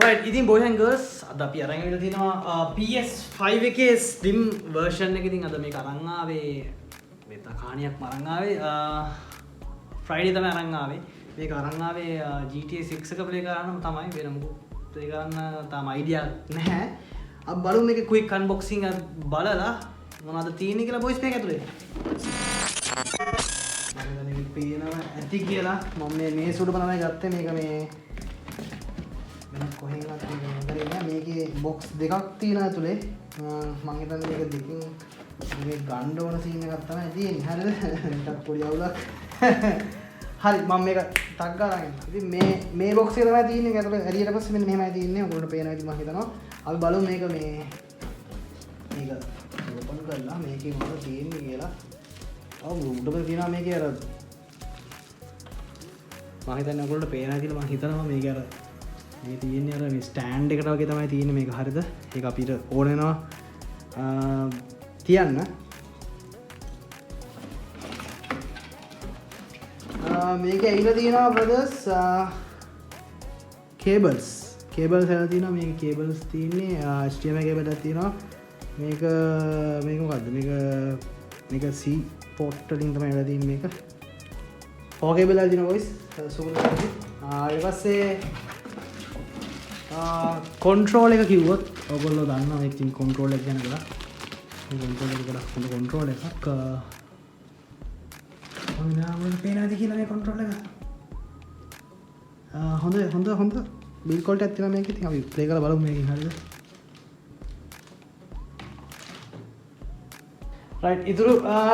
right ඉතින් boys and girls අද අපි අරන් ඉවිල්ලා තියෙනවා PS5 එකේ slim version එක. ඉතින් අද මේක අරන් ආවේ මේ තකාණියක් මරන් ආවේ Friday තමයි අරන් ආවේ. මේක අරන් ආවේ GTA 6 එක play කරන්නම තමයි. වෙන මොකක් play කරන්න තාම idea නැහැ. අපි බලමු මේකේ quick unboxing එක බලලා මොනවද තියෙන්නේ කියලා boys මේක ඇතුලේ. මම දැන් මේක පේනවා ඇති කියලා මම මේ සුඩු තමයි ගත්තේ. මේක මේ කොහෙන්වත් හොඳරේ නෑ. මේකේ බොක්ස් දෙකක් තියෙනවා ඇතුලේ. මම හිතන්නේ මේක දෙකකින් මේ ගන්න ඕන සීන් එකක් තමයි තියෙන්නේ. හරිද? ටිකක් පොඩි අවුලක්. හරි මම මේක ටක් ගාලා ගන්න. ඉතින් මේ බොක්ස් එක තමයි තියෙන්නේ. ඒක ඇතුලේ ඇරියට පස්සේ මෙන්න මෙහෙමයි තියෙන්නේ. ඔයගොල්ලන්ට පේනවා ඉතින් මම හිතනවා. අපි බලමු මේක මේක ඕපන් කරලා මේකේ මොකද තියෙන්නේ කියලා. උඩම තියෙනවා මේකේ අර මම හිතන්නේ ඔයගොල්ලන්ට පේනවා කියලා මම හිතනවා මේක අර මේ තියෙන්නේ අර මේ ස්ටෑන්ඩ් එකට වගේ තමයි තියෙන්නේ මේක. හරිද? ඒක අපිට ඕන වෙනවා තියන්න. මේක ඇවිල්ලා තියෙනවා බ්‍රදර්ස් කේබල්ස් ඇවිල්ලා තියෙනවා. මේක කේබල්ස් තියෙන්නේ HDMI කේබල් එකක් තියෙනවා. මේක මොකද්ද මේක C port වලින් තමයි ඇවිල්ලා තියෙන්නේ මේක. 4 කේබල් එකක් තියෙනවා boys. සුපර්. ඊට පස්සේ කොන්ට්‍රෝල් එක කිව්වොත් ඔයගොල්ලෝ දන්නවා ඉතින් කොන්ට්‍රෝල් එක ගැන ගලා. මේ කොන්ට්‍රෝල් එක ගොඩක් හොඳ කොන්ට්‍රෝල් එකක්. මම නාමවල පේනවාද කියලා මේ කොන්ට්‍රෝල් එක. හොඳ බිල් ක්වොලිටි එකක් තියෙනවා මේක. ඉතින් අපි ප්ලේ කරලා බලමු මේකෙන්. හරිද? රයිට් ඉතුරු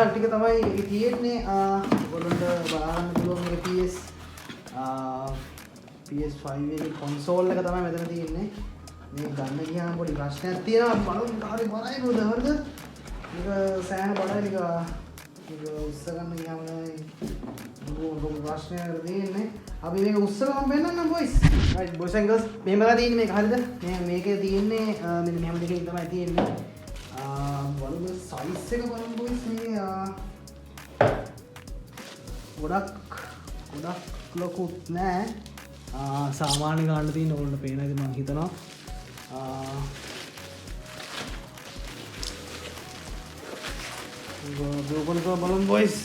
ටික තමයි තියෙන්නේ. ඔයගොල්ලන්ට බලන්න පුළුවන් මේක PS5 එකේ කන්සෝල් එක තමයි මෙතන තියෙන්නේ. මේ ගන්න ගියාම පොඩි ප්‍රශ්නයක් තියෙනවා. බලමු හරි බලයි නේද? හරිද? මේක සෑහෙන බලයි මේක උස්ස ගන්න ගියාම පොඩි ප්‍රශ්නයක් තියෙන්නේ. අපි මේක උස්සලා මම පෙන්නන්නම් boys. right boys and girls මෙහෙමලා තියෙන්නේ මේක. හරිද? මේකේ තියෙන්නේ මෙන්න මෙහෙම දෙකකින් තමයි තියෙන්නේ. බලමු සයිස් එක බලමු boys. මේ ගොඩක් ලොකුත් නෑ. සාමාන්‍ය ගන්න තියෙන ඕගොල්ලන්ට පේන ඉතින් මම හිතනවා ඕගොල්ලෝ බලමු boys.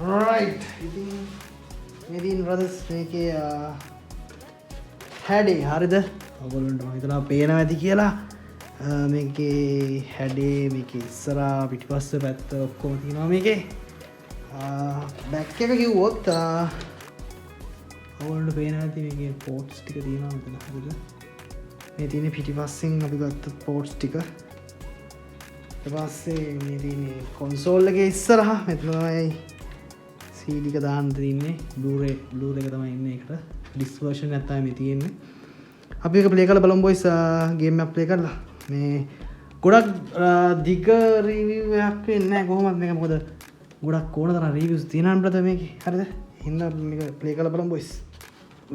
right ඉතින් මේ දින brothers මේකේ හැඩේ හරිද? ඔයගොල්ලන්ට මම හිතනවා පේනවා ඇති කියලා. මේකේ හැඩේ මේකේ ඉස්සරහා පිටිපස්ස පැත්ත ඔක්කොම තියෙනවා මේකේ. බැක් එක කිව්වොත් ඔයගොල්ලන්ට පේනවා ඇති මේකේ පෝට්ස් ටික තියෙනවා මෙතන. හරිද? මේ තියෙන්නේ පිටිපස්සෙන් අපි ගත්ත පෝට්ස් ටික. ඊට පස්සේ මේ තියෙන්නේ කන්සෝල් එකේ ඉස්සරහා මෙතන තමයි CD එක දාන්න තියෙන්නේ. Blu-ray එක තමයි ඉන්නේ ඒකට. disc version එකක් තමයි මේ තියෙන්නේ. අපි ඒක ප්ලේ කරලා බලමු boys. ගේම් එකක් ප්ලේ කරලා මේ ගොඩක් දිග රිවිව් එකක් වෙන්නේ නැහැ කොහොමද මේක. මොකද ගොඩක් ඕන තරම් රිවිව්ස් තියෙනවා brother මේකේ. හරිද? එහෙනම් මේක ප්ලේ කරලා බලමු boys.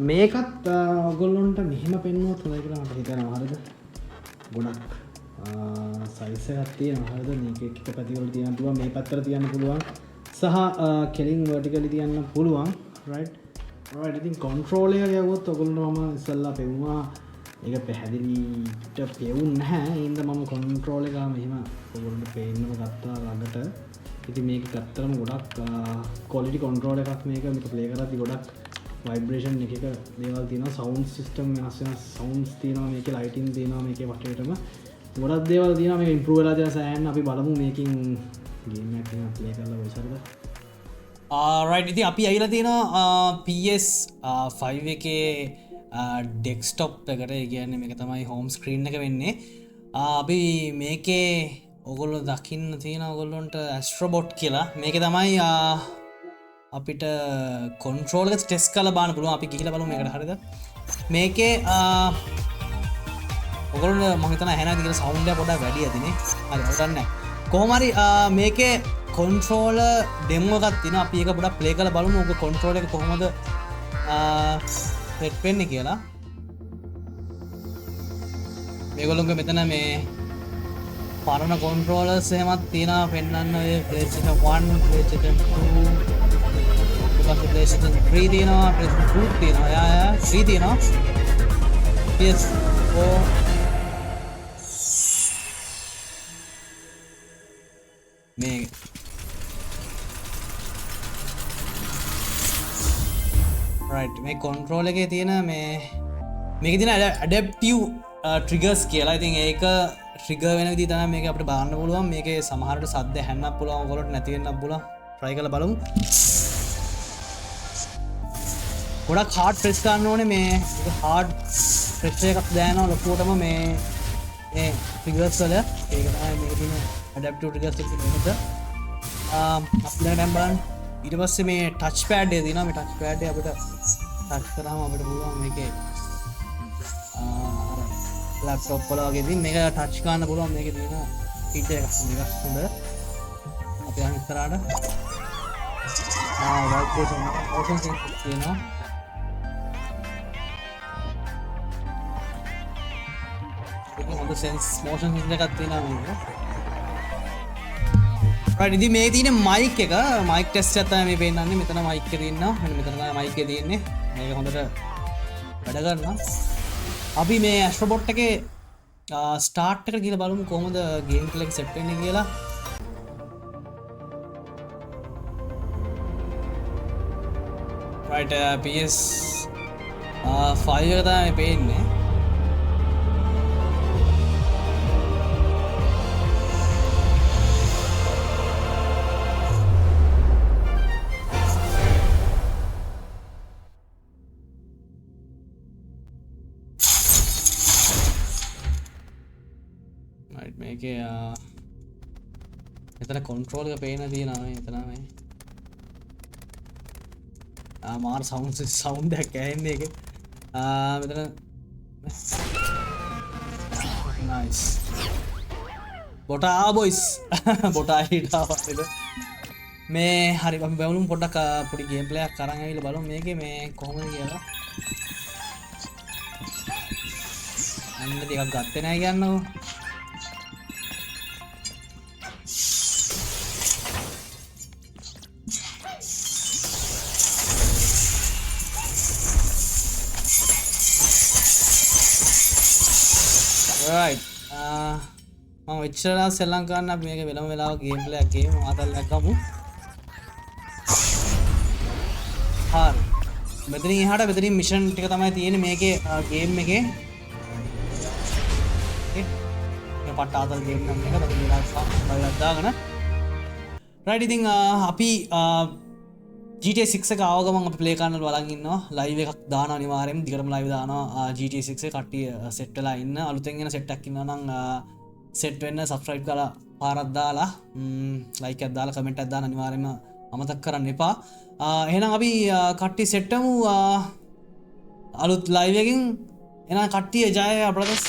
මේකත් ඔයගොල්ලන්ට මෙහෙම පෙන්නුවොත් හොඳයි කියලා මට හිතෙනවා. හරිද? ගොඩක් සයිස් එකක් තියෙනවා. හරිද? මේක එක පැතිවල තියන්න පුළුවන්. මේ පැත්තට තියන්න පුළුවන්. සහ කෙලින් vertically තියන්න පුළුවන්. right ඉතින් control එක ගියොත් ඔයගොල්ලෝ මම ඉස්සල්ලා පෙවුවා. ඒක පැහැදිලිට පෙවුන්නේ නැහැ. ඒ හින්දා මම control එක මෙහෙම ඔයගොල්ලන්ට පේන්නම ගත්තා ළඟට. ඉතින් මේක ගත්තරම ගොඩක් quality control එකක් මේක play කරද්දි ගොඩක් vibration එක දේවල් තියෙනවා. sound system වෙනස් sounds තියෙනවා මේකේ. lighting තියෙනවා මේකේ. වටේටම ගොඩක් දේවල් තියෙනවා. මේක improve වෙලා තියෙන සෑහෙන. අපි බලමු මේකෙන් game එකක් play කරලා ඔයසරද. right ඉතින් අපි ඇවිල්ලා තියෙනවා PS5 එකේ ඩෙස්ක්ටොප් එකට. ඒ කියන්නේ මේක තමයි හෝම් ස්ක්‍රීන් එක වෙන්නේ. අපි මේකේ ඔගොල්ලෝ දකින්න තියෙන ඔගොල්ලොන්ට ඇස්ට්‍රොබොට් කියලා. මේක තමයි අපිට කොන්ට්‍රෝල් එක ටෙස්ට් කරලා බලන්න පුළුවන්. අපි ගිහිල්ලා බලමු මේකට. හරිද? මේකේ ඔගොල්ලෝ මම හිතනවා ඇහෙනවද කියලා සවුන්ඩ් එක පොඩ්ඩක් වැඩි ඇතිනේ. හරි හොදන්නේ. කොහොම හරි මේකේ කොන්ට්‍රෝලර් ඩෙමෝ එකක් තියෙනවා. අපි ඒක පොඩ්ඩක් ප්ලේ කරලා බලමු. ඔක කොන්ට්‍රෝල් එක කොහොමද සෙට් වෙන්නේ කියලා. මේගොල්ලෝගේ මෙතන මේ පරණ කොන්ට්‍රෝලර්ස් එහෙමත් තියෙනවා පෙන්වන්න. ඔය PlayStation 1 PlayStation 2 ඊට පස්සේ PlayStation 3 තියෙනවා PlayStation 2 තියෙනවා යා 3 තියෙනවා PS4 මේ right මේ control එකේ තියෙන මේකේ තියෙන adaptive triggers කියලා. ඉතින් ඒක trigger වෙන විදිහ තමයි මේක අපිට බලන්න පුළුවන්. මේකේ සමහරට සද්ද ඇහෙන්නත් පුළුවන්, ඔයගොල්ලන්ට නැති වෙන්නත් පුළුවන්. try කරලා බලමු. ගොඩක් hard press කරන්න ඕනේ මේ hard pressure එකක් දානවා ලොකුවටම මේ triggers වල. ඒක තමයි මේකේ තියෙන adaptive triggers එක තියෙනද. අපිට දැන් බලන්න ඊට පස්සේ මේ ටච් පෑඩ් එක තියෙනවා. මේ ටච් පෑඩ් එක අපිට ටච් කරාම අපිට පුළුවන් මේකේ ලැප්ටොප් වල වගේ ඉතින් මේක ටච් කරන්න පුළුවන්. මේකේ තියෙන ෆීචර් එකක් හොඳ. අපි යන් ඉස්සරහට vibration motion sensor තියෙනවා. ඒක හොඳ motion sensor එකක් තියෙනවා මේක. right ඉතින් මේ තියෙන mic එක mic test එක තමයි මේ පෙන්නන්නේ. මෙතන mic එක තියෙනවා. මෙන්න මෙතන තමයි mic එක තියෙන්නේ. මේක හොඳට වැඩ කරනවා. අපි මේ Astrobot එකේ start එකට ගිහලා බලමු කොහොමද game play එක set වෙන්නේ කියලා. right PS5 එක තමයි පෙන්නේ. මේකේ එතන control එක පේන තියෙනවා මේ එතන මේ මාර sound එකක් ඇහෙන්නේ ඒකේ මෙතන nice බොටා boys බොටා හිටා වටේද මේ හරි අපි බලමු පොඩ්ඩක් පොඩි ගේම් ප්ලේ එකක් අරන් ආවිල්ලා බලමු මේකේ මේ කොහොමද කියලා අන්න ටිකක් ගත්තේ නැහැ කියන්නකෝ right මම වෙච්චරලා සෙල්ලම් කරන්න අපි මේක වෙලම වෙලාව ගේම් ප්ලේ එකක් ගේමු ආතල්ලක් ගමු හරි මෙතනින් එහාට මෙතනින් මිෂන් ටික තමයි තියෙන්නේ මේකේ ගේම් එකේ මේ පට්ට ආතල් ගේම් නම් එක අපි වෙලාවක් දාගෙන right ඉතින් අපි GTA 6 එක ආව ගමන් අපි ප්ලේ කරන්න බලන් ඉන්නවා ලයිව් එකක් දානවා අනිවාර්යෙන්ම දිගටම ලයිව් දානවා GTA 6 එක කට්ටිය සෙට් වෙලා ඉන්න අලුතෙන් එන සෙට් එකක් ඉන්නවා නම් සෙට් වෙන්න සබ්ස්ක්‍රයිබ් කරලා පාරක් දාලා ලයික් එකක් දාලා කමෙන්ට් එකක් දාන්න අනිවාර්යෙන්ම අමතක කරන්න එපා එහෙනම් අපි කට්ටිය සෙට් වෙමු අලුත් ලයිව් එකකින් එහෙනම් කට්ටිය ජය බ්‍රදර්ස්